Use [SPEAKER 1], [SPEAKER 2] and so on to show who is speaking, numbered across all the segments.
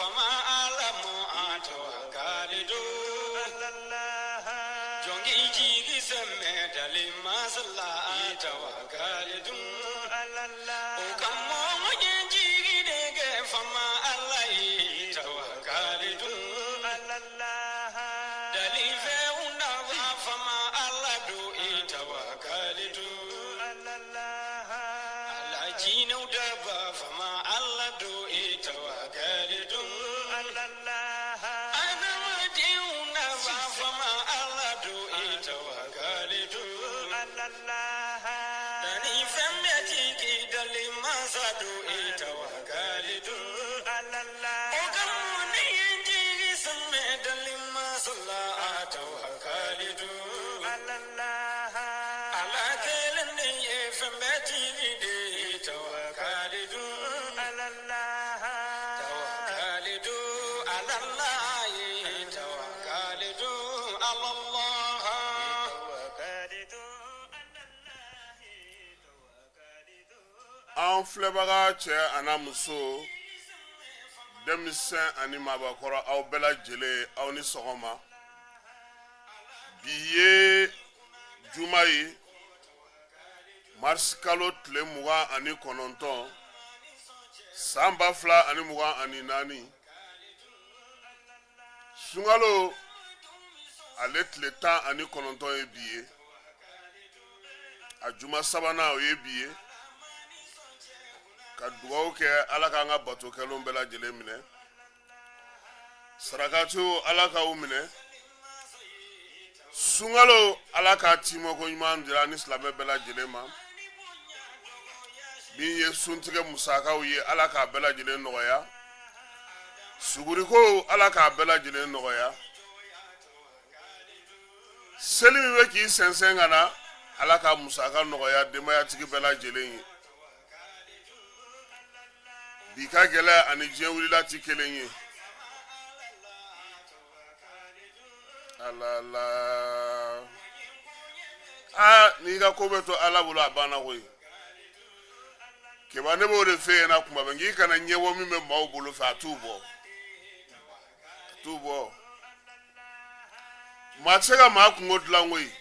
[SPEAKER 1] fama alamu atawakalidu jongi jigi semme dali masala atawakalidu ukamo jigi dege fama alai tawakalidu dali fe una fama aladu itawakalidu ala jino daba fama aladu itawakalidu
[SPEAKER 2] an filɛbaga cɛ ana muso denmisɛn ani maabakɔrɔ aw bɛɛ lajɛlen aw ni sɔgɔma bi ye juma ye marisi kalo tile 29 san 2024 sunkalo ale tile 19 ye bi ye a juma sabanan o ye bi ye ka dugawu kɛ ala k'an ka bato kɛlenw bɛɛ lajɛlen minɛ sarakatu ala k'aw minɛ sunkalo ala k'a timɔko ɲuman dira ni silamɛ bɛɛ lajɛlen ma min ye suntigɛ musakaw ye ala k'a bɛɛ lajɛlen nɔgɔya suguriko ala k'a bɛɛ lajɛlen nɔgɔya seli min bɛ k'i sɛnsɛn ka na ala k'a musaka nɔgɔya denbayatigi bɛɛ lajɛlen ye bi ka gɛlɛ ani diɲɛ wulila ti kelen ye alala n'i ka ko bɛ to ala bolo a banna koyi keba ne b'o de f'e ɲɛna kuma bɛɛ nk'i kana ɲɛbɔ min bɛ maaw bolo fɛ a t'u bɔ maa tɛ se ka maa kungo dilan koyi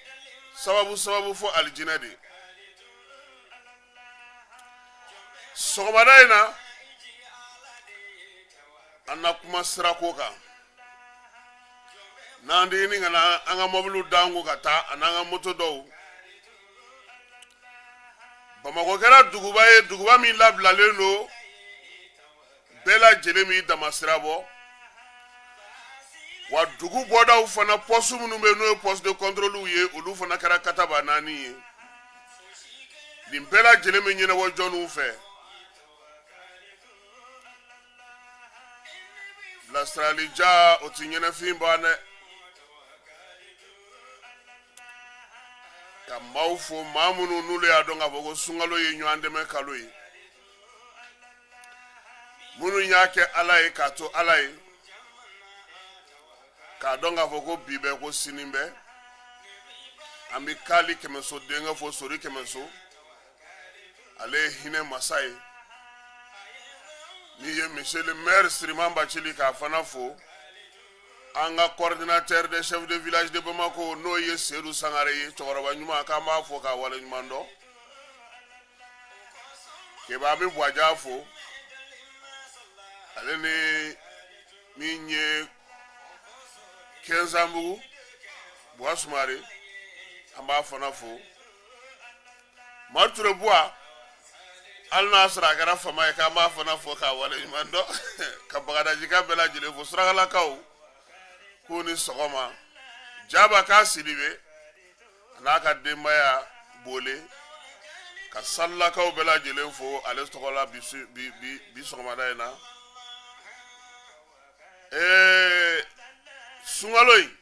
[SPEAKER 2] sababu fɔ alijinɛ de sɔgɔmada in na an na kuma sirako kan n'an de ɲini ka na an ka mɔbiliw d'an ko ka taa a n'an ka moto dɔw Bamakɔ kɛra duguba ye duguba min labilalen don bɛɛ lajɛlen b'i dama sira bɔ wa dugu bɔdaw fana pɔsu minnu bɛ n'o ye poste de contrôle ye olu fana kɛra kataba 4 ye nin bɛɛ lajɛlen bɛ ɲɛnabɔ jɔnniw fɛ bilasiralija o ti ɲɛnafin ban dɛ ka maaw fo maa minnu n'olu y'a dɔn k'a fɔ ko sunkalo ye ɲɔgɔn dɛmɛ kalo ye minnu y'a kɛ ala ye k'a to ala ye k'a dɔn k'a fɔ ko bi bɛ ko sini bɛ an bɛ kaali kɛmɛso denkɛ fo sori kɛmɛso ale ye hinɛ masa ye n'i ye monsieur le maire Siriman Bacili k'a fana fo an ka coordinateur des chefs de village de Bamako n'o ye Seydou Sangare ye cɛkɔrɔba ɲuman k'an b'a fo k'a wale ɲuman dɔn keba bɛ Buwaja fo ale ni min ye Kɛnzanbugu Buwa Sumare an b'a fana fo Madu Ture Buwa hali n'a sɔrɔ a kɛra fama ye k'an b'a fana fo k'a wale ɲuman dɔn ka Bagadajika bɛɛ lajɛlen fo Surakalakaw k'u ni sɔgɔma Jaba k'a Sidibe a n'a ka denbaya Bole ka Salulakaw bɛɛ lajɛlen fo ale tɔgɔ la bi sɔgɔmada in na sunkalo in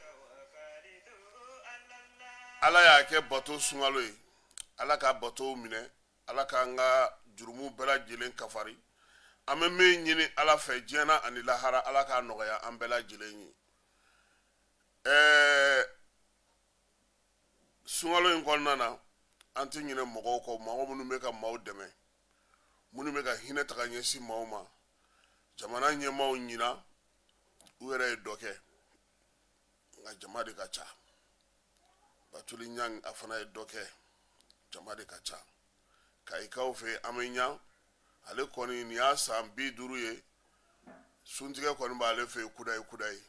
[SPEAKER 2] ala y'a kɛ bato sunkalo ye ala ka bato minɛ ala k'an ka jurumu bɛɛ lajɛlen kafari an bɛ min ɲini ala fɛ diɲɛ ani lahara ala k'a nɔgɔya an bɛɛ lajɛlen ye sunkalo in kɔnɔna na an tɛ ɲinɛ mɔgɔw kɔ mɔgɔ minnu bɛ ka maaw dɛmɛ minnu bɛ ka hinɛ ta ka ɲɛsin maaw ma jamana ɲɛmaaw ɲina were doke nga jama de ka ca batuli nyang afana doke jama de ka ca ka ikaw fe amenya ale koni ni asam bi duru ye suntige koni ba ale fe kudai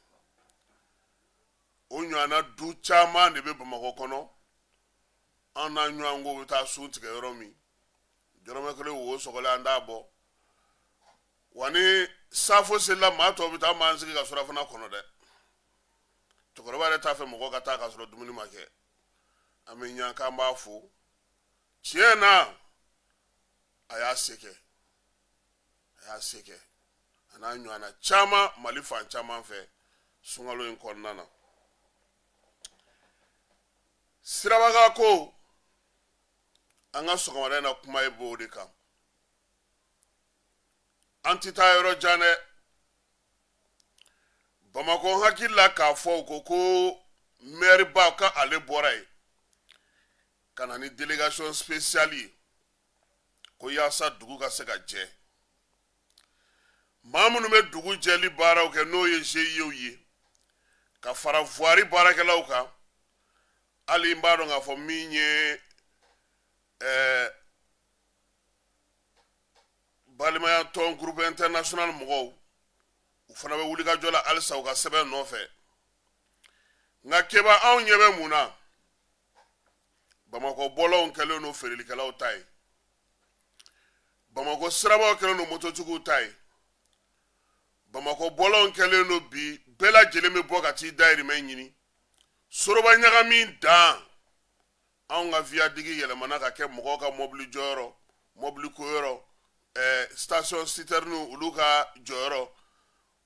[SPEAKER 2] o nyana du chama de be Bamako kono ana nyango ta suntige yoromi jorome kele wo sokola andabo wani safo sela mato bita manzigi ka sura fana kono de to ko bare ta fe mo ka ta ka sura dumuni make amenya ka mbafu chiena aya seke ana nyana chama malifa chama fe sungalo in konnana sirabaga ko anga sokomare na kuma ebo de kam antita yoro jane Bamako hakilla ka fo ko maire ba ka ale boray kana ni délégation spéciale ko yasa dugu ka se ka je mamunu me dugu jeli baraw ke no ye je ka fara voiri barakelaw ka ali mbado nga fo minye balimaya ton groupe international mogo ufana be wuli ka jola alsa ka sebe no fe nga keba aw nyebe muna Bamako bolo on kele no ferili kala o tay Bamako sraba kele no mototugu tay Bamako bolo on kele no bi bela jele me boka ti dairi menyini soroba nyaga min dan aw nga via digi yele manaka ke mogo ka mobili joro mobili ko yoro station citerne uluka joro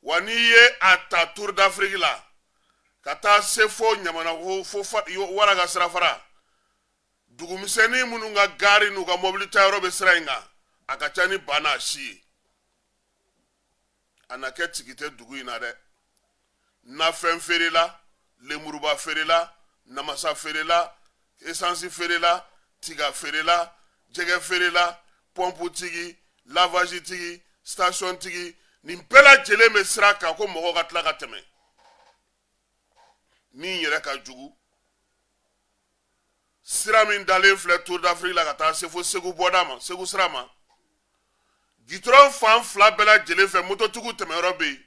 [SPEAKER 2] wani ye ata Tour d'Afrique la kata sefo nyamana fo wara ga srafara dugu miseni munu nga gari nu ga mobili tayro be srainga akachani bana shi anake tikite dugu ina de na femferela lemuruba ferela namasa ferela essence ferela tiga ferela jege ferela pompe tigi lavage tigi station tigi ni mpela jele me sraka ko mogo gatla gateme ni yere ka jugu siramin dalen fle Tour d'Afrique la kata se fo segu bodama segu srama gitron fan fla bela jele fe moto tugu teme robe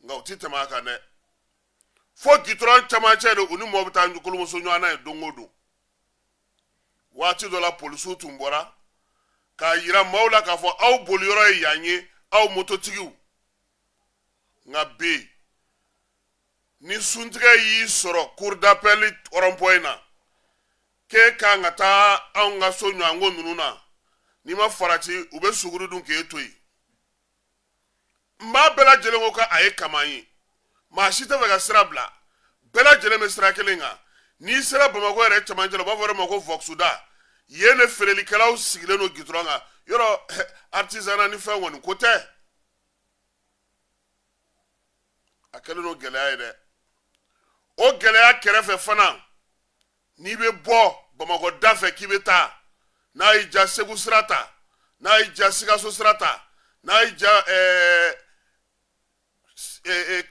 [SPEAKER 2] nga uti teme aka ne fo gitron chama chede uni mo bita njukulu muso nyana e dongodo wati do la polisu tumbora ka yira maula ka fo aw boliyoro yanye aw moto tigiu nga be ni suntige yi soro cour d'appel orompoina ke ka ngata aw nga so nyango nununa ni ma farati ube suguru dun ke toyi mba bela jelengo ka aye kamayi ma shita vega sirabla bela jeleme sirakelenga ni sira Bamako ere chamanjelo ba vore mako voxuda yene fereli kalaw sigile no gitronga yoro artisanat ni fa woni kote akele no gelaya de o gelaya kerefe fana ni be bo Bamako dafe kibeta na ija segu srata na ija sigaso srata na ija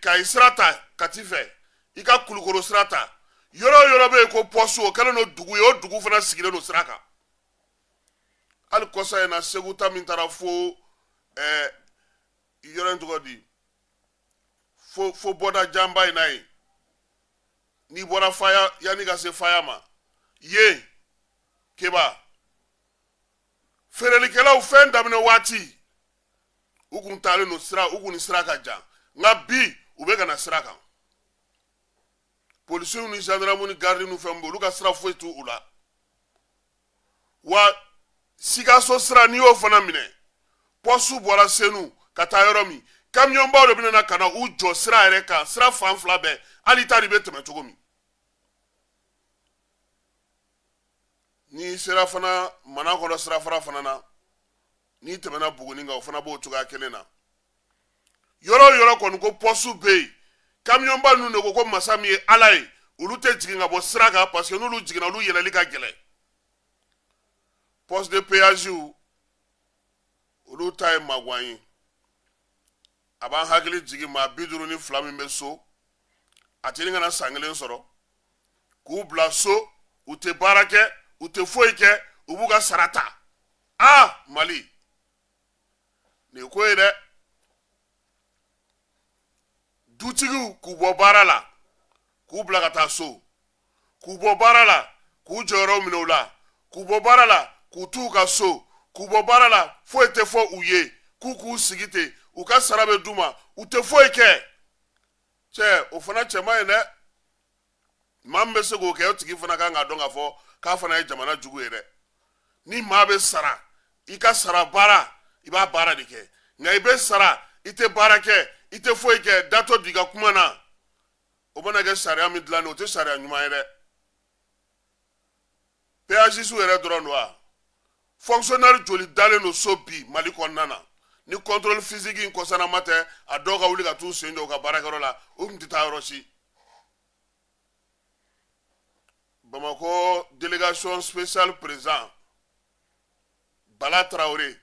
[SPEAKER 2] kaisrata katife ika kulukoro srata yoro be ko posu o kala no dugu yo dugu fana sigile no sraka al kosa na segu tamintara fo yoro ntugodi fo boda jamba inai ni boda fire yani ga se fireman ye keba ferelikela ufenda mne wati ukun tale no sra ukun sraka ja nga bi ubeka na sraka polisi ni gendarme ni garde nu fembo luka sra foitu ula wa sigaso sra ni o fana mine posu bora senu katayoromi camion ba do binana kana ujo sra ere ka sra fanfla be ali tari be temetogomi ni sera fana mana ko sera fara fana na ni temena buguni nga fana bo tuga kelena yoro ko posu be camion ba nu ne ko masami alai ulute jiginga bo sraga parce que nous lu jigina lu yele lika gele poste de péage ulu tay magwani a b'an hakili jigin maa 52 min bɛ so a tɛ kana san kelen sɔrɔ k'u bila so u tɛ baara kɛ u tɛ foyi kɛ u b'u ka sara ta Mali nin ko ye dɛ dutigiw k'u bɔ baara la k'u bila ka taa so k'u bɔ baara la k'u jɔyɔrɔ minɛ u la k'u bɔ baara la k'u t'u ka so k'u bɔ baara la foyi tɛ fɔ u ye k'u sigi ten u ka sara bɛ d'u ma u tɛ foyi kɛ cɛ o fana cɛman ye dɛ maa min bɛ se k'o kɛ o tigi fana kan k'a dɔn k'a fɔ k'a fana ye jamana jugu ye dɛ ni maa bɛ sara i ka sara baara i b'a baara de kɛ nka i bɛ sara i tɛ baara kɛ i tɛ foyi kɛ datɔ di ka kuma na o mana kɛ sariya min dilannen o tɛ sariya ɲuman ye dɛ PAJs yɛrɛ dɔrɔn don wa fonctionnaire joli dalen don so bi Mali kɔnɔna na ni contrôle physique in kɔsanama tɛ a dɔw ka wuli ka t'u sen jɔ u ka baarakɛyɔrɔ la u tun tɛ taa yɔrɔ si Bamako délégation spéciale président Bala Traoré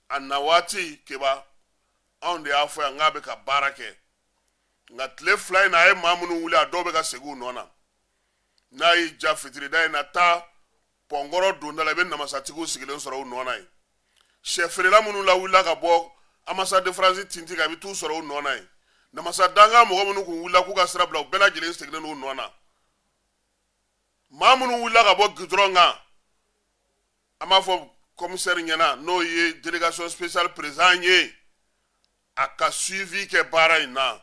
[SPEAKER 2] a na waati keba anw de y'a fɔ yan k'a bɛ ka baara kɛ nka tile 2 in na a ye maa minnu wuli a dɔw bɛ ka segin u nɔ na n'a y'i ja fitirida in na taa pɔnkɔrɔ donda la i bɛ namasatigiw sigilen sɔrɔ u nɔ na yen sɛfeerela minnu lawulila ka bɔ amasa de France tinti kan i bɛ t'u sɔrɔ u nɔ na yen namasa danga mɔgɔ minnu kun wulila k'u ka sira bila u bɛɛ lajɛlen sigilen don u nɔ na maa minnu wulila ka bɔ goudron kan an b'a fɔ commissaire ɲɛna n'o ye délégation spéciale président ye a ka suivi kɛ baara in na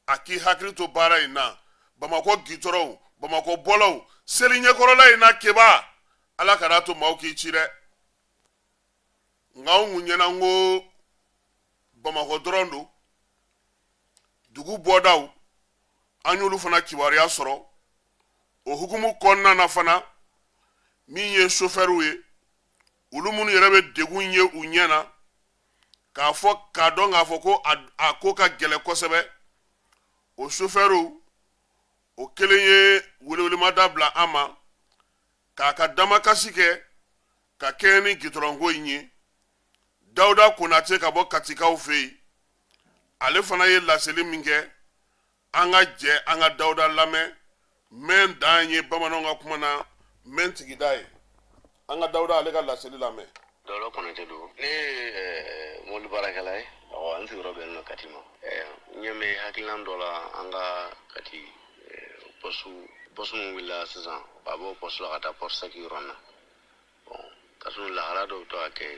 [SPEAKER 2] a k'i hakili to baara in na Bamako gitɔrɔw Bamako bɔlaw seli ɲɛkɔrɔla in na keba ala kana to maaw k'i ci dɛ nka anw kun ɲɛna n ko Bamako dɔrɔn don dugu bɔdaw an y'olu fana kibaruya sɔrɔ o hukumu kɔnɔna na fana min ye chauffeur ye olu minnu yɛrɛ bɛ degun ye u ɲɛna k'a dɔn k'a fɔ ko a ko ka gɛlɛn kosɛbɛ o chauffeur o kelen ye welewelemada bila an ma k'a ka damakasi kɛ ka kɛɲɛ ni gitɔrɔnko in ye Dawuda Konate ka bɔ Katikaw fɛ yen ale fana ye laseli min kɛ an ka jɛ an ka Dawuda lamɛn mɛn dan ye bamananw ka kuma na mɛn tigida ye an ka Dawuda ale ka laseli lamɛn
[SPEAKER 3] Dawuda Konate don ne ye mobili baarakɛla ye an sigiyɔrɔ bɛnnen don Kati ma n ɲɛ bɛ hakilina dɔ la an ka Kati poste min wulila sisan a b'o poste la ka taa porte sec yɔrɔ na ka sɔrɔ lahala dɔw bɛ to ka kɛ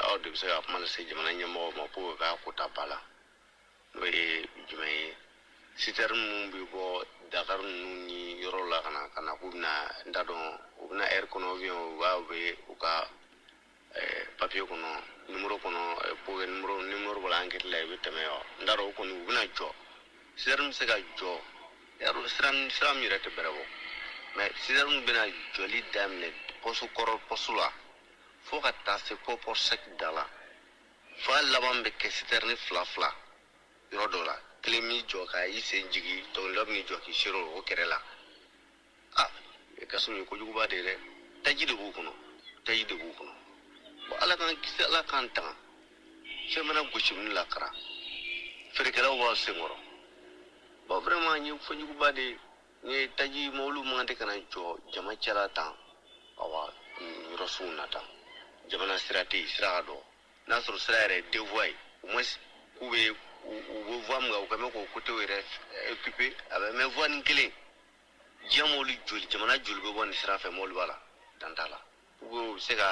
[SPEAKER 3] aw de bɛ se ka kuma lase jamana ɲɛmɔgɔw ma pour que k'a ko ta ba la n'o ye jumɛn ye citerne minnu bɛ bɔ Dakar ninnu ni yɔrɔ la ka na k'u bɛna n t'a dɔn u bɛna air kɔnɔ ou bien u bɛ u ka papier kɔnɔ numéro kɔnɔ pour que numéro bɔra enquête la i bɛ tɛmɛ n t'a dɔn o kɔni u bɛna jɔ citerne bɛ se ka jɔ sira min yɛrɛ tɛ bɛrɛ bɔ mais citerne bɛna jɔli daminɛ poste kɔrɔ poste la fo ka taa se fo porte sec da la fa laban bɛ kɛ citerne 2 yɔrɔ dɔ la kelen min jɔ ka i sen jigi tɔgɔ dɔ min jɔ k'i seri o kɛrɛ la ka sɔrɔ kojuguba de dɛ taji de b'u kɔnɔ bon ala k'an kisi ala k'an tanga fɛn mana gosi min lakara feerekɛlaw b'aw senkɔrɔ bon vraiment n ye kojuguba de n ye taji mɔbiliw man tɛ kana jɔ jama cɛla tan awa yɔrɔ sugu na tan jamana sira tɛ yen sira ka dɔgɔ n'a sɔrɔ sira yɛrɛ ye devoie au moins k'u bɛ voie min kan u ka mɛn k'o côté yɛrɛ occupé a bɛ mɛn voie nin kelen diɲɛ mɔbili joli jamana joli bɛ bɔ nin sira fɛ mɔbili b'a la dan t'a la u bɛ se ka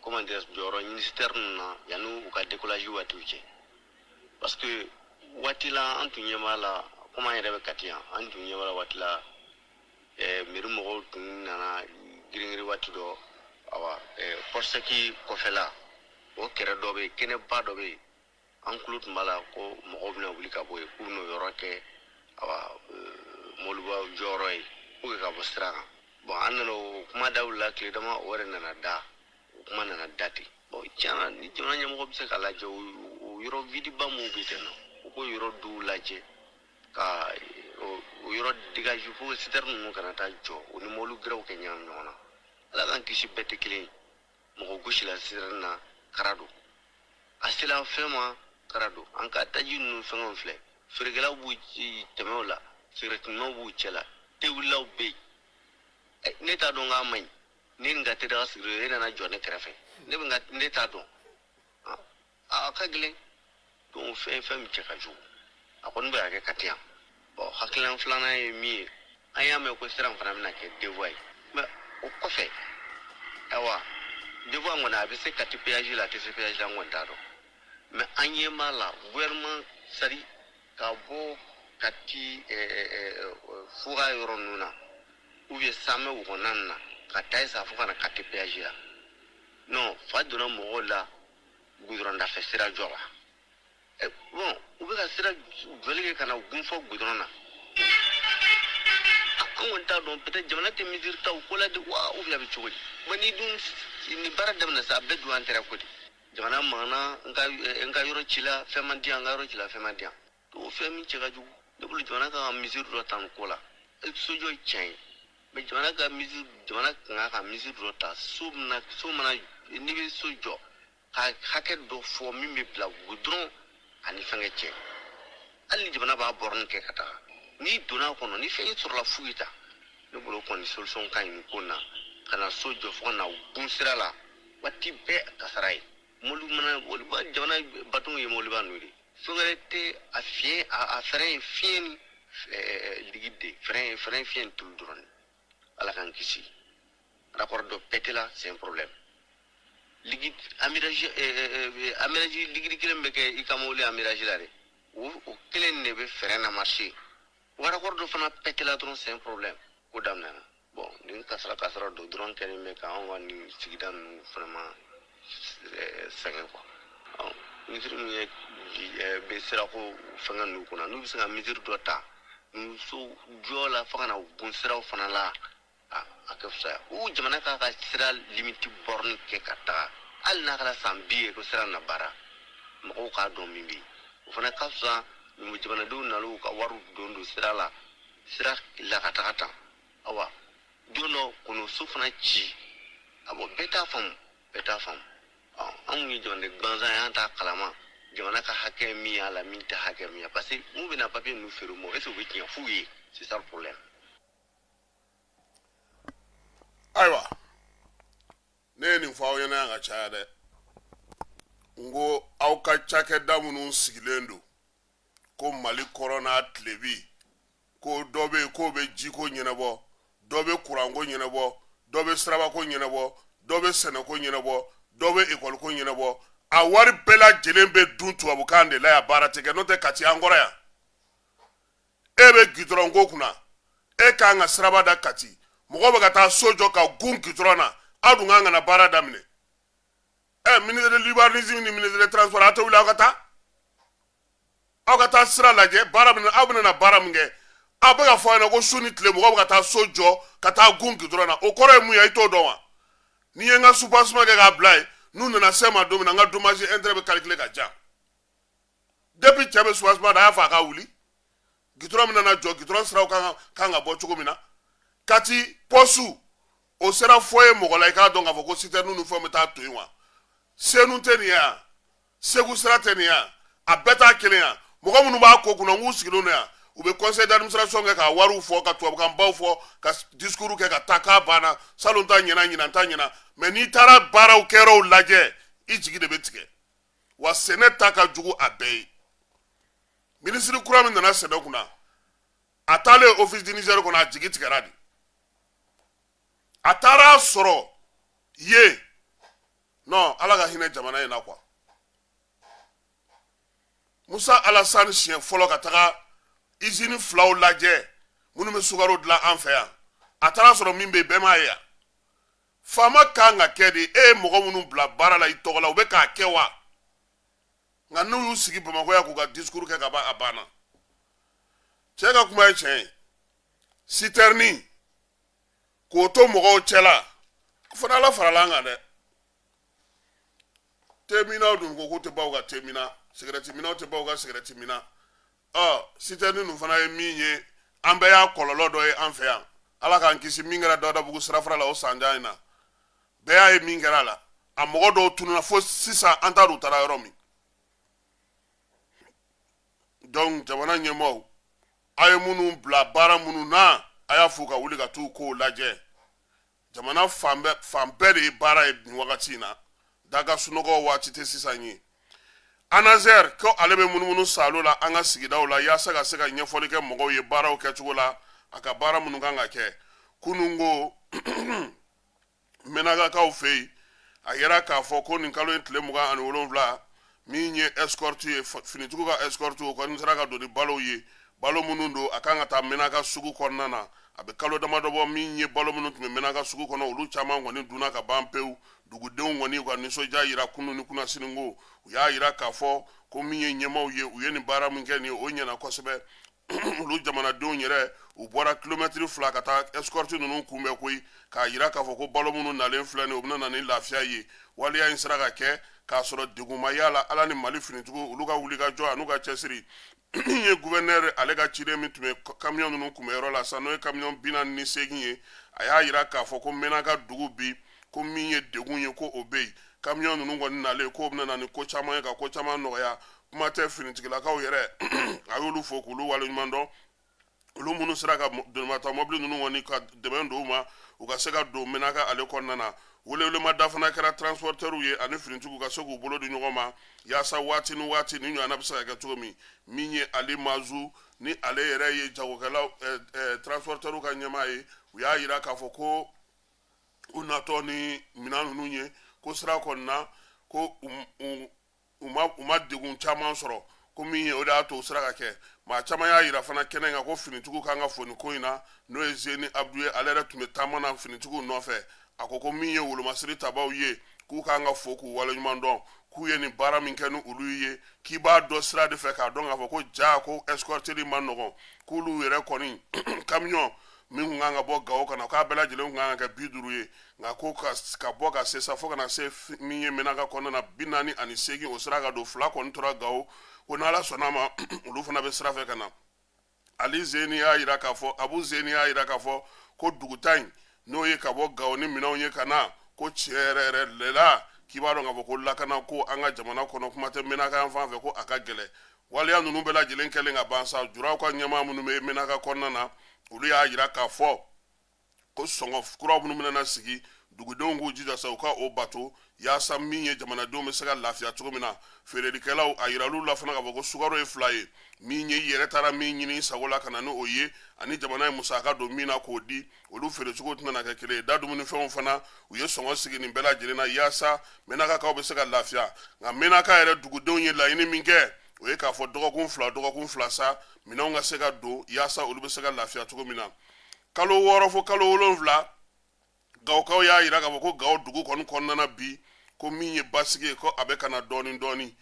[SPEAKER 3] comment dire jɔyɔrɔ ɲini citerne ninnu na yanni u ka décollage waatiw cɛ parce que waati la an tun ɲɛ b'a la komi an yɛrɛ bɛ Kati yan an tun ɲɛ b'a la waati la mairie mɔgɔw tun nana girin-girin waati dɔ awa porte sec kɔfɛla o kɛrɛ dɔ bɛ yen kɛnɛba dɔ bɛ yen an tulo tun b'a la ko mɔgɔw bɛna wuli ka bɔ yen k'u bɛna o yɔrɔ kɛ awa mɔbilibaw jɔyɔrɔ ye pour que ka bɔ sira kan bon an nana o kuma da wulila tile dama o yɛrɛ nana da o kuma nana da ten bon tiɲɛna ni jamana ɲɛmɔgɔ bɛ se ka lajɛ o yɔrɔ vidiba minnu bɛ ten nɔ u k'o yɔrɔ dɔw lajɛ ka o yɔrɔ dégage pour que citerne ninnu kana taa jɔ o ni mɔbili gɛrɛw kɛ ɲagami ɲɔgɔn na ala k'an kisi bɛɛ tɛ kelen ye mɔgɔ gosi la citerne na kara don asila fema karado an ka taji nu fengon fle firgela bu temola firetno bu chela tewlaw be neta do nga may ni nga te da sire na jone krefe ne nga neta do a kagle do fem chekaju akon ba ke katia bo haklan flana mi ayame ko siram fana na ke devoy ma o ko fe awa devoy ngona bi se kati péage la te se péage la ngonda do mais anye mala gouvernement sari ka bo kati fura yoronuna ou bien same ou konanna ka taisa fuka na kati péage la non fa dona mo la goudron da fe sira jola bon ou bien sira joli kana gunfo goudron na on ta don peut-être jamana te mesure ta ko la de wa ou bien chogoli bani dun ni barada na sa be du antera ko jamana mana nga yoro chila femandia nga yoro chila femandia to femi chega ju de bulu jamana ka mesure do tan ko la sojo chain be jamana ka mesure jamana ka mesure do ta sumna ni be sojo ha haket do fo mi me bla goudron ani fenge che ali jamana ba born ke kata ni dona kono ni fe sur la fuita ne bolo kon solution kan ni kona kana sojo fo na bunsira la wati be kasarai molu mana wol ba jamana baton ye molu ba nuri sogalete a fien a frein fien ligide frein fien tout drone ala kan kisi rapport de petela c'est un problème ligide amirage ligide kilembe ke ikamole amirage la re o kelen ne be frein na marché rapport de fana petela drone c'est un problème ko damna bon ni kasra do drone ken me ka on wani sigidan vraiment c'est quoi ni sur ni be sera ko fanga nu kuna nu bisa mesure do ta nu so jola fanga gun sera fana la akafsa u jamana ka sera limite borne ke kata al na kala sambi ko sera na bara mo ka do mimbi fana kafsa mu jamana do na lu ka waru do sera la sera la kata awa dono kono sufna ci abo beta fam an yi jonde banza ya ta kalama jona ka hake mi ala min ta hake mi parce que mu bina papier nous faire mo est-ce que tu fouiller c'est ça le problème
[SPEAKER 2] aywa ne ni fawo yana ga cha de ngo au ka chake damu nun sigilendo ko mali corona tlebi ko dobe ko be jiko nyenabo dobe kurango nyenabo dobe sraba ko nyenabo dobe sene ko nyenabo dobe école ko nyenabo a wari bela jelembe dun tuabu kande la ya barateke no te kati angora ya ebe gidrongo kuna e ka nga sraba da kati mogo be kata sojo ka gun gidrona adu nga na barada mine ministre de l'urbanisme ni ministre de transport ata wula akata sra laje baramne abuna na baramnge abega fo na go suni tle mogo be kata sojo kata gun gidrona okore mu ya ito dowa ni nga supasma ga blai nous na sema domina nga dommage intérêt calculer ka ja depuis tebe supasma da fa ka wuli gitrom na jo gitrom sra ka nga bo chugumina kati posu o sera foye mogola ka donga fo ko site nous fo meta toywa senu tenia segu sra tenia a beta kelea mogo munu ba ko kuna ngusigilo na ube conseil d'administration ka waru fo ka to ka mbaw fo ka discours ke ka taka bana salonta nyina tanyina mais ni tara baraw kero laje ijigi de betike wa seneta ka jugu abey ministre kuram na sene kuna atale office du Niger kuna jigi tikaradi atara soro ye non alaga hine jamana ina kwa Musa Alassane chien folo ka taka izini flaw laje munu me sugaro dla anfea atara soro mimbe bema ya fama kanga kedi mogo munu bla bara la itogola ube ka kewa nga nu sigi Bamako ya kuga discours ke ka ba abana cheka kuma chen siterni ko to mogo chela fana la faralanga de temina dum ko te bawga temina secrétaire mina te bawga secrétaire mina siterni nu fana e minye ambe ya kololo do e anfea ala kan kisi mingara do da bugu srafra la o sanjaina beya e mingara la amogo do tununa fo sisa antaru tara romi donc jamana ɲɛmaaw a ye minnu bila baara minnu na a y'a f'u ka wuli ka t'u kow lajɛ jamana fan bɛɛ de ye baara ye nin wagati in na daga sunɔgɔ waati tɛ sisan ye Anazer ko ale bɛ munumunu salo la an ka sigidaw la yaasa ka se ka ɲɛfɔli kɛ mɔgɔw ye baaraw kɛcogo la a ka baara minnu kan ka kɛ kunungo menagakaw fɛ yen a yɛrɛ k'a fɔ ko nin kalo in tile 27 min ye escorte ye finitigiw ka escorte o kɔni sera ka don ni balow ye balo minnu don a kan ka taa menaga sugu kɔnɔna na a bɛ kalo damadɔ bɔ min ye balo minnu tun bɛ menaga sugu kɔnɔ olu caman kɔni dunna ka ban pewu dugudenw kɔni ka nisɔndiya yira kunu ni kunnasinigo u y'a yira k'a fɔ ko min ye ɲɛmaaw ye u ye nin baara min kɛ nin ye o ɲɛna kosɛbɛ olu jamanadenw yɛrɛ u bɔra kilomɛtiri 2 ka taa escorte ninnu kunbɛn koyi k'a yira k'a fɔ ko balo minnu nalen filɛ nin u bɛna na ni lafiya ye waliya in sera ka kɛ k'a sɔrɔ degun ma y'a la ala ni mali finitigiw olu ka wulikajɔ a n'u ka cɛsiri min ye gouverneur ale ka ciden min tun bɛ camion ninnu kunbɛnyɔrɔ la sisan n'o ye camion 48 ye a y'a yira k'a fɔ ko menaka dugu bi ko min ye degun ye ko o bɛ yen camion ninnu kɔni nalen k'o bɛna na ni ko caman ye ka ko caman nɔgɔya kuma tɛ finitigilakaw yɛrɛ a y'olu fo k'olu waleɲuman dɔn olu minnu sera ka donmata mobili ninnu kɔni ka dɛmɛ don u ma u ka se ka don menaka ale kɔnɔna na welewelema fana kɛra transporteurs ye ani finitigiw ka se k'u bolo di ɲɔgɔn ma yaasa waati ni waati ni ɲɔgɔnna bɛ se ka kɛ cogo min ye Ali Mazu ni ale yɛrɛ ye jagokɛlaw transporteurs ka ɲɛmaa ye u y'a yira k'a fɔ ko u natɔ ni minɛn ninnu ye ko sira kɔnɔna ko u ma degun caman sɔrɔ ko min ye o de y'a to u sera ka kɛ maa caman y'a yira fana kɛnɛ kan ko finitigiw kan ka foni ko in na n'o ye Zeni Abdu ye ale yɛrɛ tun bɛ taama na finitigiw nɔfɛ a ko min ye wolomasiri tabaw ye k'u kan ka fo k'u waleɲuman dɔn k'u ye nin baara min kɛ ni olu ye k'i b'a dɔn sira de fɛ k'a dɔn k'a fɔ ko ja ko escorteri ma nɔgɔn k'olu yɛrɛ kɔni camion min kun kan ka bɔ Gawo kana k'a bɛɛ lajɛlen kun kan ka kɛ 50 ye nka ko ka bɔ ka se sa fo kana se min ye menaka kɔnɔna na 48 o sira ka don 2 kɔni tora Gawo ko n'Ala sɔnna ma olu fana bɛ sira fɛ ka na Ali Zeni y'a yira k'a fɔ Abu Zeni y'a yira k'a fɔ ko duguta in n'o ye ka bɔ Gawo ni minɛnw ye ka na ko tiɲɛ yɛrɛ yɛrɛ de la k'i b'a dɔn k'a fɔ ko lakana ko an ka jamana kɔnɔ kuma tɛ menaka yan fan fɛ ko a ka gɛlɛn waleya ninnu bɛɛ lajɛlen kɛlen ka ban sa juraw ka ɲɛmaa minnu bɛ menaka kɔnɔna na olu y'a yira k'a fɔ ko sɔngɔ kura minnu bɛna sigi dugudenw k'u jija sa u ka o bato yaasa min ye jamanadenw bɛ se ka lafiya cogo min na feerelikɛlaw a yiral'u la fana k'a fɔ ko sukaro ye 2 ye min ye i yɛrɛ taara min ɲini sago la ka na ni o ye ani jamana ye musaka don min na k'o di olu feerecogo tɛna na kɛ kelen ye da dumunifɛnw fana u ye sɔngɔ sigi nin bɛɛ lajɛlen na yaasa menakakaw bɛ se ka lafiya nka menaka yɛrɛ dugudenw ye laɲini min kɛ o ye k'a fɔ dɔgɔkun fila sa minɛnw ka se ka don yaasa olu bɛ se ka lafiya cogo min na kalo 6 fo kalo 7 Gawkaw y'a yira k'a fɔ ko Gawo dugu kɔnɔna bi ko min ye basigi ye ko a bɛ ka na dɔɔni dɔɔni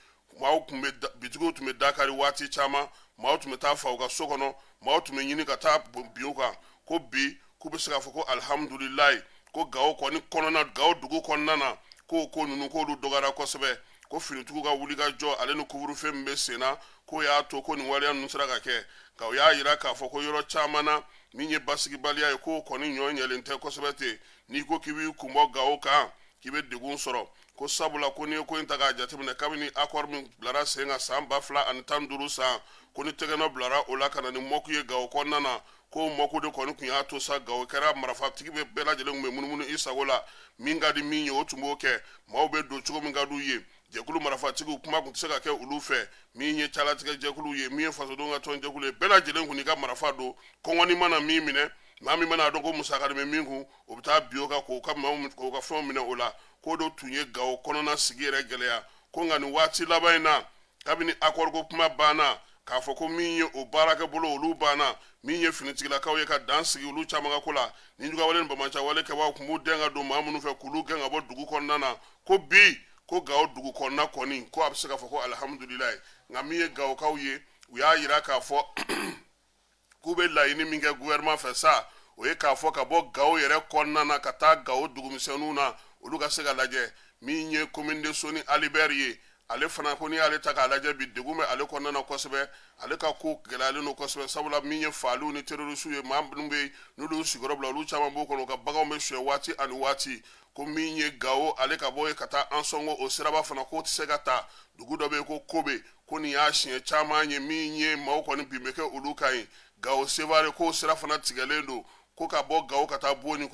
[SPEAKER 2] bitigiw tun bɛ dakari waati caman maaw tun bɛ taa fa u ka so kɔnɔ maaw tun bɛ ɲini ka taa bin u kan ko bi k'u bɛ se k'a fɔ ko alihamudulilayi ko Gawo kɔni kɔnɔna Gawo dugu kɔnɔna na ko ninnu k'olu dɔgɔyara kosɛbɛ ko finitigiw ka wulikajɔ ale ni kuvurufɛn min bɛ sen na ko y'a to ko nin waleya ninnu sera ka kɛ nka u y'a yira k'a fɔ ko yɔrɔ caman na min ye basigibaliya ye k'o kɔni ɲɔ ɲɛlen tɛ kosɛbɛ ten n'i ko k'i b'i kun bɔ Gawo kan k'i bɛ degun sɔrɔ ko sabula ko n'i ye ko in ta k'a jateminɛ kabini accord min bilara sen kan san 2015 san ko ni tɛgɛnɔ bilara o la ka na ni mɔku ye Gawo kɔnɔna na ko mɔku de kɔni tun y'a to sa Gawo kɛra marifatigi bɛɛ lajɛlen tun bɛ munumunu i sago la min ka di min ye o tun b'o kɛ maaw bɛ don cogo min ka d'u ye jɛkulu marafatigiw kuma tun tɛ se ka kɛ olu fɛ min ye calatigɛ jɛkulu ye min ye fasodenw ka tɔn jɛkulu ye bɛɛ lajɛlen kun i ka marifa don kɔngɔni mana min minɛ maa min mana dɔn ko musaka de bɛ min kun o bɛ taa bin o kan k'o ka fɛnw minɛ o la ko dɔ tun ye Gawo kɔnɔna sigi yɛrɛ gɛlɛya ko nka nin waati laban in na kabini accord ko kuma banna k'a fɔ ko min ye o baarakɛ bolo olu banna min ye finitigilakaw ye ka dan sigi olu caman ka ko la ni jugawale ni bamacawale kɛbaaw kun b'u dɛn ka don maa minnu fɛ k'olu gɛn ka bɔ dugu kɔnɔna na ko bi ko Gawo dugu kɔnɔna kɔni ko a bɛ se k'a fɔ ko alihamudulilayi nka min ye Gawokaw ye u y'a yira k'a fɔ k'u bɛ laɲini min kɛ gouvernement fɛ sa o ye k'a fɔ ka bɔ Gawo yɛrɛ kɔnɔna na ka taa Gawo dugumisɛnninw na olu ka se ka lajɛ min ye commune de Soni Alibert ye ale fana ko ni ale ta k'a lajɛ bi degun bɛ ale kɔnɔna na kosɛbɛ ale ka ko gɛlɛyalen don kosɛbɛ sabula min ye faaliw ni terrorisiw ye maa minnu bɛ yen n'olu sigiyɔrɔ bila olu caman b'o kɔnɔ u ka baganw bɛ suɲɛ waati ani waati ko min ye Gawo ale ka bɔ yen ka taa Ansongo o siraba fana k'o tɛ se ka taa dugu dɔ bɛ yen ko Kobe ko nin y'a siɲɛ caman ye min ye maaw kɔni bin bɛ kɛ olu kan ye Gawo Sevare k'o sira fana tigɛlen don ko ka bɔ Gawo ka taa Boni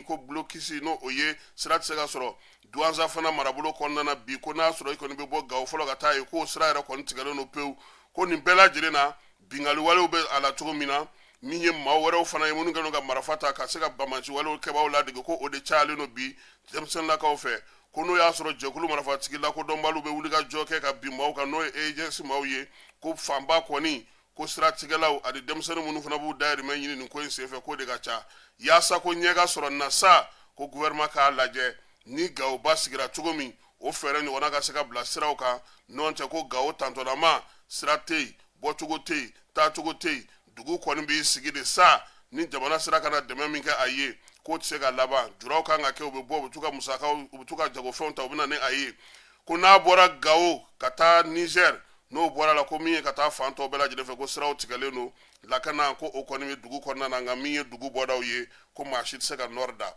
[SPEAKER 2] ko Bulokisi n'o o ye sira tɛ se ka sɔrɔ Douanza fana marabolo kɔnɔna na bi ko n'a sɔrɔ i kɔni bɛ bɔ Gawo fɔlɔ ka taa ye k'o sira yɛrɛ kɔni tigɛlen don pewu ko nin bɛɛ lajɛlen na bingali walew bɛ a la cogo min na min ye maa wɛrɛw fana ye minnu kɛlen ka marifa ta ka se ka bamaci walew kɛbaaw ladege ko o de cayalen don bi denmisɛnninlakaw fɛ ko n'o y'a sɔrɔ jɛkulu marifatigi lakodɔnbaliw bɛ wuli ka jɔ kɛ ka bin maaw kan n'o ye agency maaw ye ko fanba kɔni ko siratigɛlaw ani denmisɛnnin minnu fana b'u dayirimɛ ɲini nin ko in senfɛ ko de ka ca yaasa ko ɲɛ ka sɔrɔ nin na sa ko gouvernement k'a lajɛ ni Gawo ba sigira cogo min o fɛɛrɛ ɲɔgɔnna ka se ka bila siraw kan n'o tɛ ko Gawo tantɔnama sira tɛ yen bɔcogo tɛ yen taacogo tɛ yen dugu kɔni b'i sigi de sa ni jamana sira kana dɛmɛ min kɛ a ye k'o tɛ se ka laban juraw kan ka kɛ u bɛ bɔ u bɛ to ka musakaw u bɛ to ka jagofɛnw ta u bɛ na ni a ye ko n'a bɔra Gawo ka taa Niger n'o bɔra la ko min ye ka taa fan tɔw bɛɛ lajɛlen fɛ ko siraw tigɛlen don lakana ko o kɔni bɛ dugu kɔnɔna na nka min ye dugu bɔdaw ye ko maa si tɛ se ka nɔri da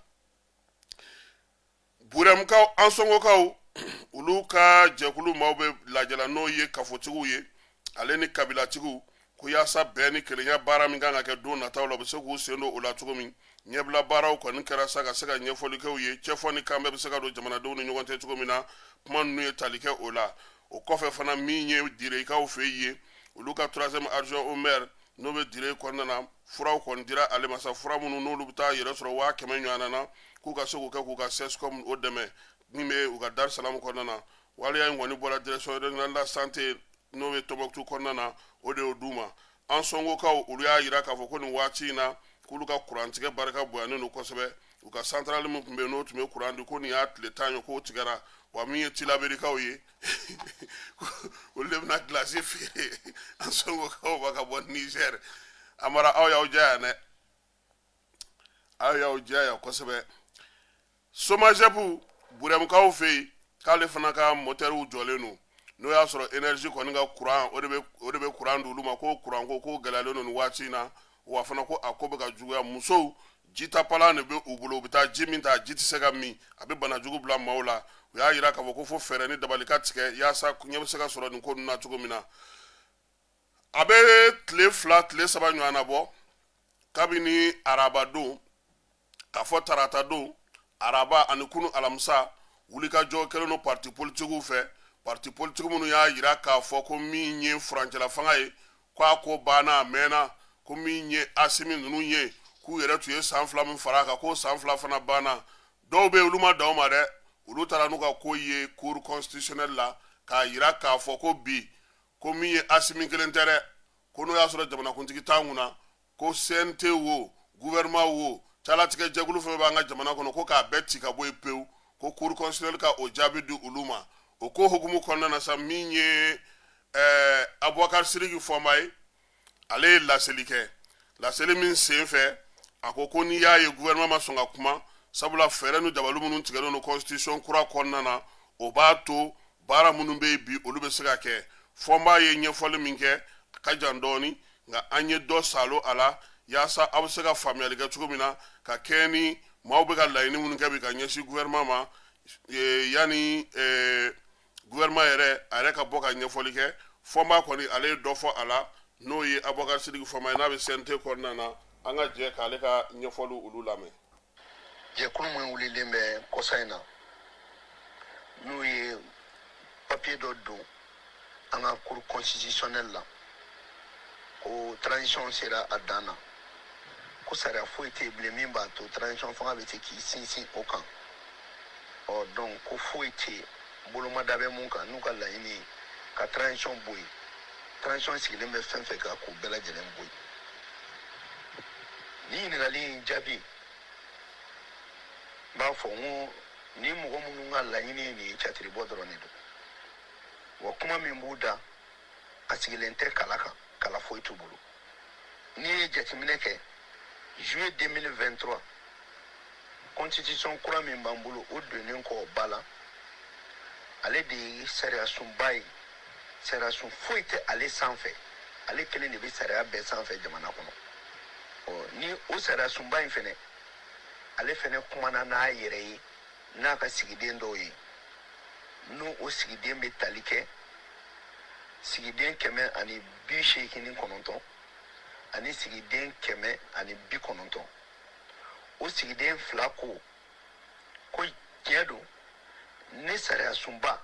[SPEAKER 2] Burɛmukaw Ansongokaw olu ka jɛkulu maaw bɛ lajɛla n'o ye kafotigiw ye ale ni kabilatigiw ko yaasa bɛɛ ni kelenya baara min kan ka kɛ don nataw la u bɛ se k'u sen don o la cogo min ɲɛbila baaraw kɔni kɛra sa ka se ka ɲɛfɔli kɛ u ye cɛfɔ ni kan bɛɛ bɛ se ka don jamanadenw ni ɲɔgɔn cɛ cogo min na kuma ninnu ye tali kɛ o la o kɔfɛ fana min ye direkaw fɛ ye olu ka 3e adjoint au maire n'o bɛ dire kɔnɔna na furaw kɔni dira ale ma sa fura minnu n'olu bɛ taa yɛrɛ sɔrɔ 100 ɲɔgɔnna na k'u ka se k'u kɛ k'u ka CESCOM o dɛmɛ min bɛ u ka Dar es Salaam kɔnɔna na waleya in kɔni bɔra direction régionale de la santé n'o bɛ Tombouctou kɔnɔna na o de y'o d'u ma Ansongokaw olu y'a jira k'a fɔ ko nin waati in na k'olu ka kurantigɛ barika bonyanen don kosɛbɛ u ka centrale min tun bɛ yen n'o tun bɛ kuran di ko nin y'a tile 10 ye k'o tigɛra wa min ye tilaberikaw ye olu de bɛna glace feere Ansongokaw ba ka bɔ Niger a mara aw y'aw diya yan dɛ aw y'aw diya yan kosɛbɛ Somagepu Burɛmukaw fɛ yen k'ale fana ka motɛriw jɔlen don n'o y'a sɔrɔ énergie kɔni ka kuran o de bɛ kuran di olu ma ko kuran ko gɛlɛyalen don nin waati in na wa fana ko a ko bɛ ka juguya musow jitapalan de bɛ u bolo u bɛ taa ji min ta ji tɛ se ka min a bɛ bana jugu bila maaw la u y'a jira k'a fɔ ko fo fɛɛrɛ ni dabali ka tigɛ yaasa ɲɛ bɛ se ka sɔrɔ nin ko ninnu na cogo min na a bɛ tile 2 tile 3 ɲɔgɔnna bɔ kabini araba don k'a fɔ tarata don araba ani kunu alamisa wulikajɔ kɛlen don parti politigiw fɛ parti politique minnu y'a jira k'a fɔ ko min ye furancɛla fanga ye k'a ko banna a mɛnna ko min ye Asimi ninnu ye k'u yɛrɛ tun ye san 2 min fara a kan k'o san 2 fana banna dɔw bɛ yen olu ma dan o ma dɛ olu taara n'u ka ko ye cour constitutionnelle la k'a jira k'a fɔ ko bi ko min ye Asimi kelen tɛ dɛ ko n'o y'a sɔrɔ jamanakuntigi t'an kunna ko CNT wo gouvernement wo calatigɛ jɛkulu fɛn b'an ka jamana kɔnɔ ko k'a bɛɛ ci ka bɔ yen pewu ko cour constitutionnelle ka o jaabi di olu ma o ko hukumu kɔnɔna na sa min ye Abubakar Siriki fɔnba ye ale ye laseli kɛ laseli min sen fɛ a ko n'i y'a ye gouvernement ma sɔn ka kuma sabula fɛɛrɛ ni dabalu minnu tigɛlen don constitution kura kɔnɔna na o b'a to baara minnu bɛ yen bi olu bɛ se ka kɛ fɔnba ye ɲɛfɔli min kɛ a ka jan dɔɔni nka an ye dɔ salo a la yaasa aw bɛ se ka faamuyali kɛ cogo min na ka kɛ ni maaw bɛ ka laɲini minnu kɛ bi ka ɲɛsin gouvernement ma yanni gouvernement yɛrɛ a yɛrɛ ka bɔ ka ɲɛfɔli kɛ fɔnba kɔni ale ye dɔ fɔ a la n'o ye Abubakar Siriki fɔnba ye n'a bɛ CNT kɔnɔna na an ka jɛ k'ale ka ɲɛfɔli olu lamɛn.
[SPEAKER 4] Jɛkulu min wulilen bɛ kɔsa in na n'o ye papier dɔ don an ka cour constitutionnelle la ko transition sera a dan na ko sariya foyi tɛ yen bilen min b'a to transition fanga bɛ se k'i sinsin o kan donc ko foyi tɛ yen bolomada bɛ mun kan n'u ka laɲini ye ka transition bɔ yen transition sigilen bɛ fɛn fɛn kan k'u bɛɛ lajɛlen bɔ yen ni ɲininkali in jaabi n b'a fɔ n ko ni mɔgɔ minnu ka laɲini ye nin ye catiribɔ dɔrɔn de don wa kuma min b'u da a sigilen tɛ kala kan kala foyi t'u bolo n'i ye jateminɛ kɛ juillet 2023 constitution kura min b'an bolo o donnen kɔ ba la ale de ye sariya sunba ye sariya sun foyi tɛ ale sanfɛ ale kelen de bɛ sariya bɛɛ sanfɛ jamana kɔnɔ ni o sariya sunba in fɛnɛ ale fɛnɛ kumana n'a yɛrɛ ye n'a ka sigiden dɔw ye n'o o sigiden bɛ tali kɛ sigiden 189 ani sigiden 190 o sigiden fila ko tiɲɛ don ne sariya sunba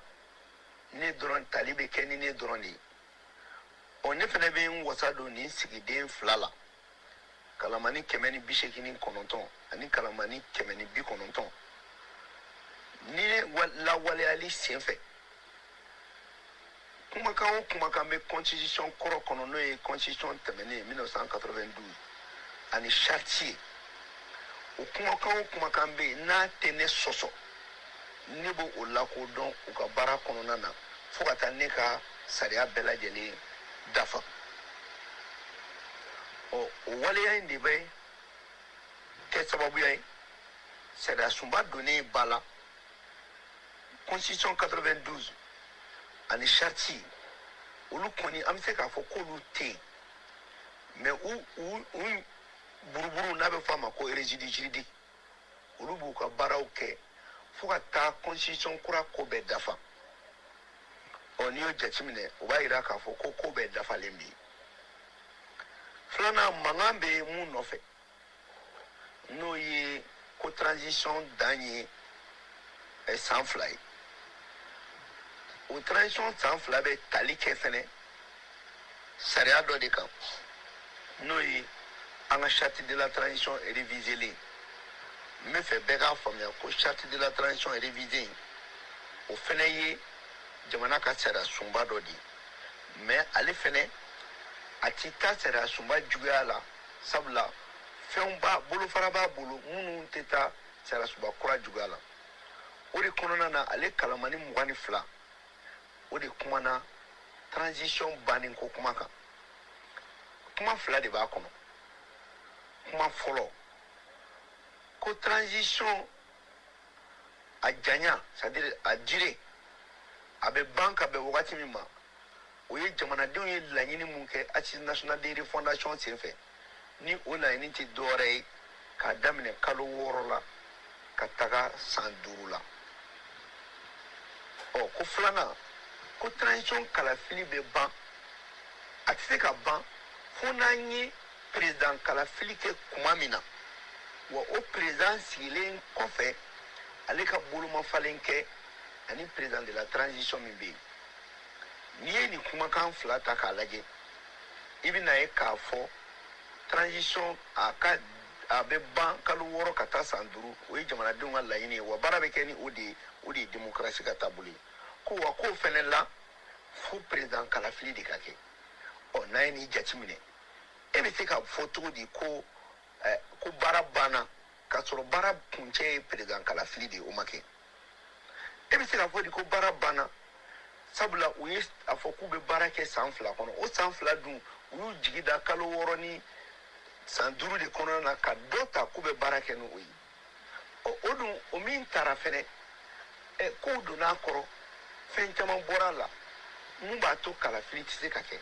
[SPEAKER 4] ne dɔrɔn tali bɛ kɛ ni ne dɔrɔn de ye ne fɛnɛ bɛ n wasa don nin sigiden fila la kalamani 189 ani kalamani 190 ni lawaleyali senfɛ kumakan o kumakan bɛ constitution kɔrɔ kɔnɔ n'o ye constitution tɛmɛnen 1992 ani charte ye o kumakan o kumakan bɛ yen n'a tɛ ne sɔsɔ ne b'o o lakodɔn u ka baara kɔnɔna na fo ka taa ne ka sariya bɛɛ lajɛlen dafa o waleya in de bɛ kɛ sababuya ye sariya sunba donnen ba la constitution 92 ani charte olu kɔni an bɛ se k'a fɔ k'olu tɛ yen mais u buruburu n'a bɛ fɔ a ma ko érégide juridique olu b'u ka baaraw kɛ fo ka taa constitution kura ko bɛɛ dafa n'i y'o jateminɛ o b'a yira k'a fɔ ko bɛɛ dafalen bɛ yen filanan mankan bɛ mun nɔfɛ n'o ye ko transition dan ye san 2 ye o transition san 2 bɛ tali kɛ fɛnɛ sariya dɔ de kan n'o ye an ka charte de la transition révisée n bɛ fɛ bɛɛ k'a faamuya ko charte de la transition révisée o fɛnɛ ye jamana ka sariya sunba dɔ de ye mais ale fɛnɛ a ti taa sariya sunba juguya la sabula fɛnw bolofara b'a bolo minnu tɛ taa sariya sunba kura juguya la o de kɔnɔna na ale kalamani 22 o de kumana transition bannen ko kuma kan kuma fila de b'a kɔnɔ kuma fɔlɔ ko transition a janya c'est-à-dire a dire a bɛ ban ka bɛn wagati min ma o ye jamanadenw ye laɲini mun kɛ assise nationale de refondation senfɛ ni o laɲini tɛ dɔwɛrɛ ye k'a daminɛ kalo 6 la ka taga san 5 la ko filanan ko transition kalafili bɛ ban a tɛ se ka ban fo n'an ye président kalafili kɛ kuma min na wa o président sigilen kɔfɛ ale ka bolomafalen kɛ ani président de la transition min bɛ yen n'i ye nin kumakan fila ta k'a lajɛ i bɛna ye k'a fɔ transition a bɛ ban kalo 6 ka taa san 5 o ye jamanadenw ka laɲini ye wa baara bɛ kɛ ni o de ye démocratie ka taabolo ye ko wa k'o fɛnɛ la fo président kalafili de ka kɛ n'an ye nin jateminɛ e bɛ se ka fɔ cogo di ko baara banna k'a sɔrɔ baara kuncɛ ye président kalafili de ye o ma kɛ e bɛ se ka fɔ di ko baara banna sabula u ye a fɔ k'u bɛ baara kɛ san 2 kɔnɔ o san 2 dun u y'u jigi da kalo 6 ni san 5 de kɔnɔna na ka dɔ ta k'u bɛ baara kɛ n'o ye o dun o min taara fɛnɛ kow donn'a kɔrɔ fɛn caman bɔra a la mun b'a to kalafili tɛ se ka kɛ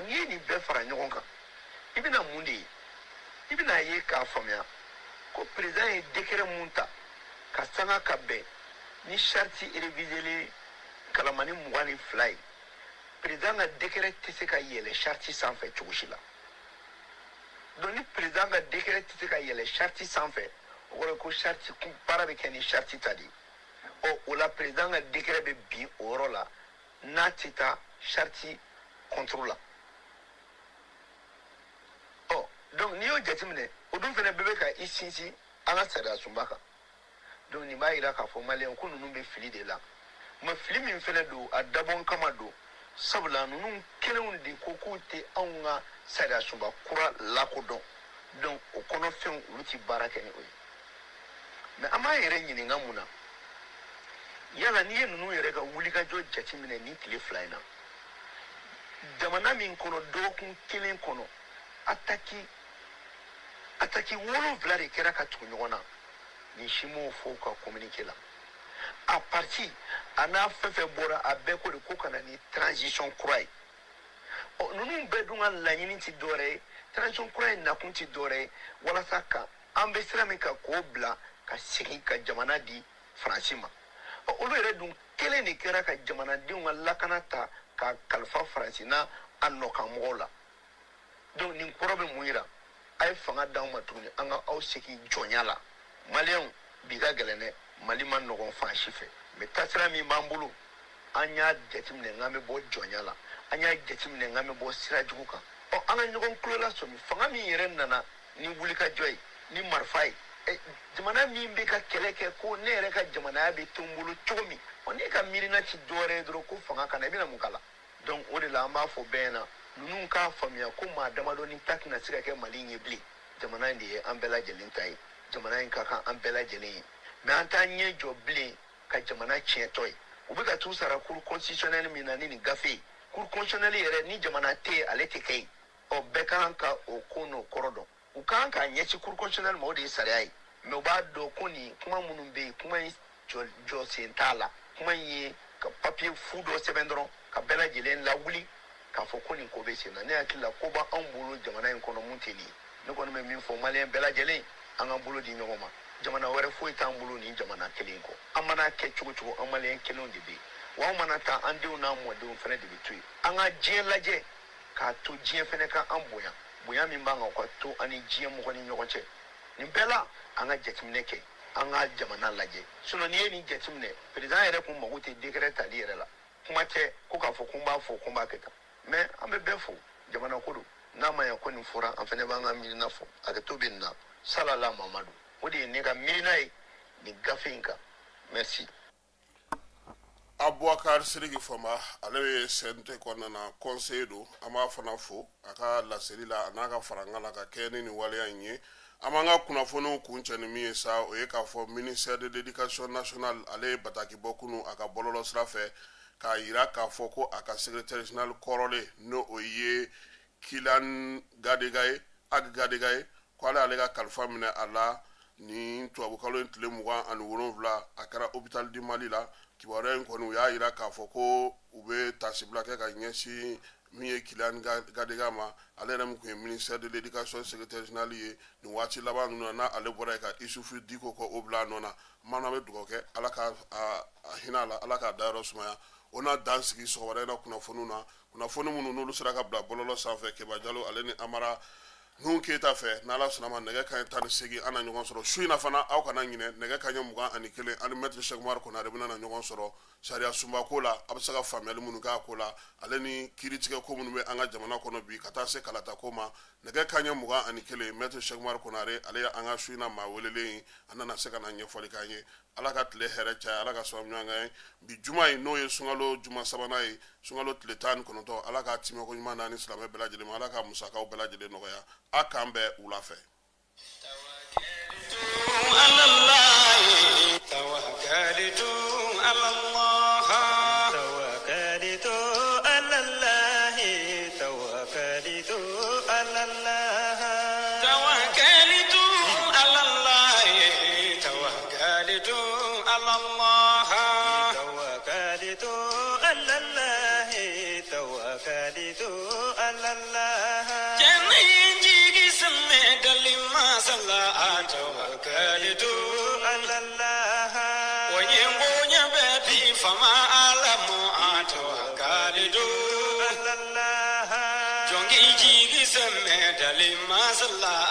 [SPEAKER 4] n'i ye nin bɛɛ fara ɲɔgɔn kan i bɛna mun de ye i bɛna ye k'a faamuya ko président ye décret mun ta ka sanga ka bɛn ni charte révisée kalamani 22 ye président ka décret tɛ se ka yɛlɛ charte sanfɛ cogo si la donc ni président ka décret tɛ se ka yɛlɛ charte sanfɛ o kɔrɔ ye ko charte baara bɛ kɛ ni charte ta de ye o la président ka décret bɛ bin o yɔrɔ la n'a tɛ taa charte contrôle la donc n'i y'o jateminɛ o dun fɛnɛ bɛɛ bɛ ka i sinsin an ka sariya sunba kan donc nin b'a yira k'a fɔ maliyɛn ko ninnu bɛ fili de la mais fili min fɛnɛ don a dabɔ kama don sabula ninnu kelenw de ko k'u tɛ anw ka sariya sunba kura lakodɔn donc o kɔnɔ fɛnw olu tɛ baara kɛ ni o ye mais an b'a yɛrɛ ɲininka mun na yala n'i ye ninnu yɛrɛ ka wulikajɔ jateminɛ nin tile 2 in na jamana min kɔnɔ dɔgɔkun kelen kɔnɔ ataki 7 de kɛra ka tugu ɲɔgɔn na nin si m'o fɔ u ka communiqué la a parti ana fefe bora a bɛɛ ko de ko kana ni transition kura ye ninnu bɛɛ dun ka laɲini ti dɔwɛrɛ ye transition kura ye nakun ti dɔwɛrɛ ye walasa ka an bɛ sira min kan k'o bila ka segin ka jamana di faransi ma olu yɛrɛ dun kelen de kɛra ka jamanadenw ka lakana ta ka kalifa faransi na a nɔkanmɔgɔw la donc nin kɔrɔ bɛ mun yira a ye fanga d'anw ma tuguni an ka aw segin jɔnya la maliyɛnw bi ka gɛlɛn dɛ mali ma nɔgɔn fan si fɛ mais tasira min b'an bolo an y'a jateminɛ n'an bɛ bɔ jɔnya la an y'a jateminɛ n'an bɛ bɔ sira jugu kan an ka ɲɔgɔn tulo lasɔmi fanga min yɛrɛ nana ni wulikajɔ ye ni marifa ye jamana min bɛ ka kɛlɛ kɛ ko ne yɛrɛ ka jamanaya bɛ to n bolo cogo min ne ka miirina ti dɔwɛrɛ ye dɔrɔn ko fanga kana i bɛna mun k'a la donc o de la an b'a fɔ bɛɛ ɲɛna ninnu k'a faamuya ko maa damadɔ ni ta tɛna se ka kɛ mali in ye bilen jamana in de ye an bɛɛ lajɛlen ta ye jamana in ka kan an bɛɛ lajɛlen ye mais an t'an ɲɛ jɔ bilen ka jamana tiɲɛtɔ ye u bɛ ka t'u sara cour constitutionnelle min na ni nin gafe ye cour constitutionnelle yɛrɛ ni jamana tɛ yen ale tɛ kɛ yen bɛɛ kan ka o ko n'o kɔrɔ dɔn u kan k'a ɲɛsin cour constitutionnelle ma o de ye sariya ye mais u b'a dɔn ko nin kuma minnu bɛ yen kuma in jɔ sen t'a la kuma in ye ka papier fu dɔ sɛbɛn dɔrɔn ka bɛɛ lajɛlen lawuli k'a fɔ ko nin ko bɛ sen na ne hakili la ko b'anw bolo jamana in kɔnɔ mun tɛ nin ye ne kɔni bɛ min fɔ maliyɛn bɛɛ lajɛlen an ka bolo di ɲɔgɔn ma jamana wɛrɛ foyi t'an bolo nin jamana kelen kɔ an mana kɛ cogo cogo an maliyɛn kelenw de bɛ yen wa an mana taa an denw n'an mɔdenw fana de bɛ to yen an ka diɲɛ lajɛ k'a to diɲɛ fana ka an bonya bonya min b'an kan ka to an ni diɲɛ mɔgɔ ni ɲɔgɔn cɛ nin bɛɛ la an ka jateminɛ kɛ an ka jamana lajɛ sinon n'i ye nin jateminɛ président yɛrɛ kun mago tɛ décret tali yɛrɛ la kuma tɛ ko k'a fɔ ko n b'a fɔ ko n b'a kɛ tan mais an bɛ bɛɛ fo jamana ko don n'a ma ɲɛ ko nin fɔra an fana b'an ka miirina fɔ a kɛ to bɛ nin na salala mamadu o de ye ne ka miirina ye nin gafe in kan merci.
[SPEAKER 2] Abubakar Siriki Fama ale bɛ CNT kɔnɔna na conseil don an b'a fana fo a ka laseli la a n'a ka faranga la ka kɛ ni nin waleya in ye an b'an ka kunnafoniw kun cɛ ni min ye sa o ye k'a fɔ ministère de l'éducation nationale ale ye bataki bɔ kunu a ka bɔlɔlɔ sira fɛ k'a yira k'a fɔ ko a ka secrétaire général kɔrɔlen n'o o ye Kilan Gadega ye Ag Gadega ye ko ale ka kalifa minɛ a la ni tubabukalo in tile 27 a kɛra hôpital du Mali la kibaruya in kɔni u y'a yira k'a fɔ ko u bɛ tasibila kɛ ka ɲɛsin min ye Kilan Gadega ma ale yɛrɛ min kun ye ministère de l'éducation secrétaire général ye nin waati laban ninnu na n'ale bɔra yen ka Isufu Diko kɔ o bila a nɔ na mana bɛ dugawu kɛ ala ka hinɛ a la ala k'a dayɔrɔ sumaya o n'a dan sigi sɔgɔmada in na kunnafoniw na kunnafoni minnu n'olu sera ka bila bɔlɔlɔ sanfɛ Keba Jalo ale ni Amara Nuhun Keyita fɛ n'ala sɔnna ma nɛgɛ kanɲɛ 18 an na ɲɔgɔn sɔrɔ su in na fana aw kana ɲinɛ nɛgɛ kanɲɛ 21 ani maître Cheikh Umar Konare bɛna na ɲɔgɔn sɔrɔ sariya sunba ko la a bɛ se ka faamuyali minnu k'a ko la ale ni kiiritigɛ ko minnu bɛ an ka jamana kɔnɔ bi ka taa se kalata ko ma nɛgɛ kanɲɛ 21 maître Cheikh Umar Konare ale ye an ka su in na maa welelen an nana se ka na ɲɛfɔli k'an ye ala ka tile hɛrɛ caya ala ka sababu ɲuman k'an ye bi juma in n'o ye sunkalo juma sabanan ye sunkalo tile 19 ala ka timɛ ko ɲuman d'an ni silamɛ bɛɛ lajɛlen ma ala ka musakaw bɛɛ lajɛlen nɔgɔya a k'an bɛɛ wula fɛ.
[SPEAKER 1] Jongi jigi semme dali masala